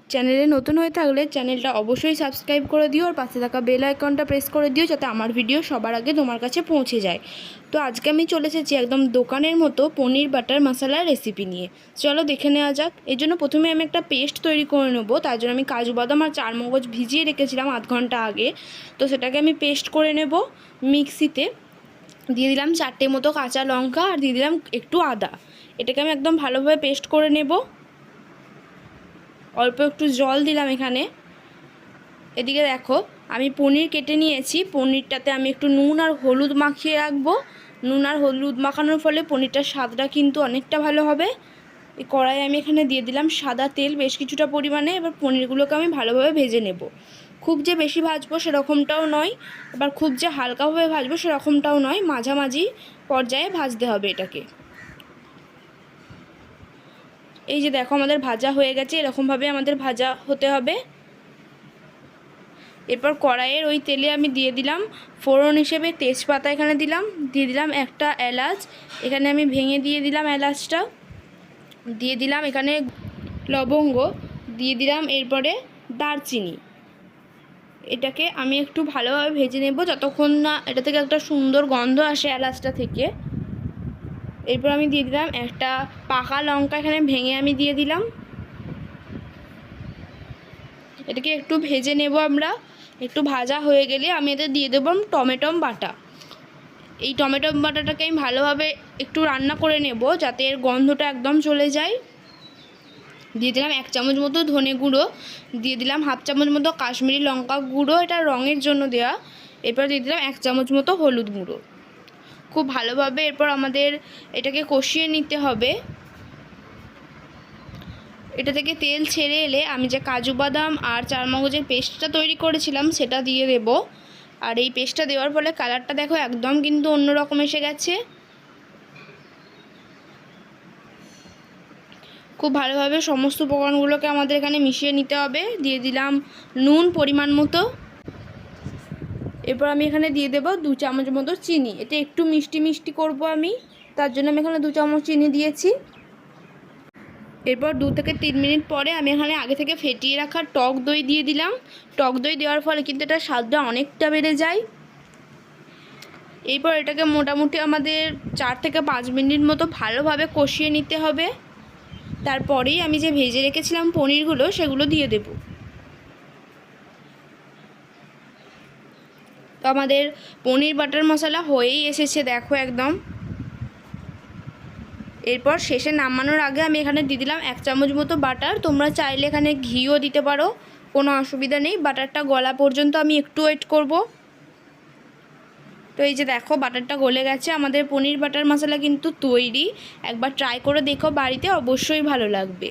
চ্যানেলে নতুন হয়ে থাকলে চ্যানেলটা অবশ্যই সাবস্ক্রাইব করে দিও, আর পাশে থাকা বেল আইকনটা প্রেস করে দিও যাতে আমার ভিডিও সবার আগে তোমার কাছে পৌঁছে যায়। তো আজকে আমি চলে এসেছি একদম দোকানের মতো পনির বাটার মশলা রেসিপি নিয়ে। চলো দেখে নেওয়া যাক। এর জন্য প্রথমে আমি একটা পেস্ট তৈরি করে নেব। তার জন্য আমি কাজু বাদাম আর চারমগজ ভিজিয়ে রেখেছিলাম আধ ঘন্টা আগে। তো সেটাকে আমি পেস্ট করে নেব। মিক্সিতে দিয়ে দিলাম 4টে মতো কাঁচা লঙ্কা আর দিয়ে দিলাম একটু আদা। এটাকে আমি একদম ভালোভাবে পেস্ট করে নেব। অল্প একটু জল দিলাম এখানে। এদিকে দেখো আমি পনির কেটে নিয়েছি। পনিরটাতে আমি একটু নুন আর হলুদ মাখিয়ে রাখবো। নুন আর হলুদ মাখানোর ফলে পনিরটার স্বাদটা কিন্তু অনেকটা ভালো হবে। এই কড়াইয়ে আমি এখানে দিয়ে দিলাম সাদা তেল বেশ কিছুটা পরিমাণে। এবার পনিরগুলোকে আমি ভালোভাবে ভেজে নেব। খুব যে বেশি ভাজবো সেরকমটাও নয়, আবার খুব যে হালকাভাবে ভাজবো সেরকমটাও নয়, মাঝামাঝি পর্যায়ে ভাজতে হবে এটাকে। এই যে দেখো আমাদের ভাজা হয়ে গেছে, এরকমভাবে আমাদের ভাজা হতে হবে। এরপর কড়াইয়ের ওই তেলে আমি দিয়ে দিলাম ফোড়ন হিসেবে তেজপাতা, এখানে দিয়ে দিলাম একটা এলাচ, এখানে আমি ভেঙে দিয়ে দিলাম এলাচটা। দিয়ে দিলাম এখানে লবঙ্গ, দিয়ে দিলাম এরপরে দারচিনি। এটাকে আমি একটু ভালোভাবে ভেজে নেব যতক্ষণ না এটা থেকে একটা সুন্দর গন্ধ আসে এলাচটা থেকে। এরপর আমি দিয়ে দিলাম একটা পাকা লঙ্কা, এখানে ভেঙে আমি দিয়ে দিলাম। এটাকে একটু ভেজে নেব আমরা। একটু ভাজা হয়ে গেলে আমি এতে দিয়ে দেবো টমেটো বাটা। এই টমেটো বাটাটাকে আমি ভালোভাবে একটু রান্না করে নেব যাতে এর গন্ধটা একদম চলে যায়। দিয়ে দিলাম 1 চামচ মতো ধনে গুঁড়ো, দিয়ে দিলাম হাফ চামচ মতো কাশ্মীরি লঙ্কা গুঁড়ো, এটা রঙের জন্য দেওয়া। এরপর দিয়ে দিলাম 1 চামচ মতো হলুদ গুঁড়ো। খুব ভালোভাবে এরপর আমাদের এটাকে কষিয়ে নিতে হবে। এটা থেকে তেল ছেড়ে এলে আমি যে কাজু বাদাম আর চারমগজের পেস্টটা তৈরি করেছিলাম সেটা দিয়ে দেব। আর এই পেস্টটা দেওয়ার ফলে কালারটা দেখো একদম কিন্তু অন্যরকম এসে গেছে। খুব ভালোভাবে সমস্ত উপকরণগুলোকে আমাদের এখানে মিশিয়ে নিতে হবে। দিয়ে দিলাম নুন পরিমাণ মতো। এরপর আমি এখানে দিয়ে দেব 2 চামচ মতো চিনি। এটা একটু মিষ্টি মিষ্টি করব আমি, তার জন্য আমি এখানে 2 চামচ চিনি দিয়েছি। এরপর 2 থেকে 3 মিনিট পরে আমি এখানে আগে থেকে ফেটিয়ে রাখা টক দই দিয়ে দিলাম। টক দই দেওয়ার ফলে কিন্তু এটার স্বাদটা অনেকটা বেড়ে যায়। এরপর এটাকে মোটামুটি আমাদের 4 থেকে 5 মিনিট মতো ভালোভাবে কষিয়ে নিতে হবে। তারপরেই আমি যে ভেজে রেখেছিলাম পনিরগুলো সেগুলো দিয়ে দেব। তো আমাদের পনির বাটার মশলা হয়েই এসেছে দেখো একদম। এরপর শেষে নামানোর আগে আমি এখানে দিয়ে দিলাম 1 চামচ মতো বাটার। তোমরা চাইলে এখানে ঘিও দিতে পারো, কোনো অসুবিধা নেই। বাটারটা গলা পর্যন্ত আমি একটু ওয়েট করব। তো এই যে দেখো বাটারটা গলে গেছে, আমাদের পনির বাটার মশলা কিন্তু তৈরি। একবার ট্রাই করে দেখো বাড়িতে, অবশ্যই ভালো লাগবে।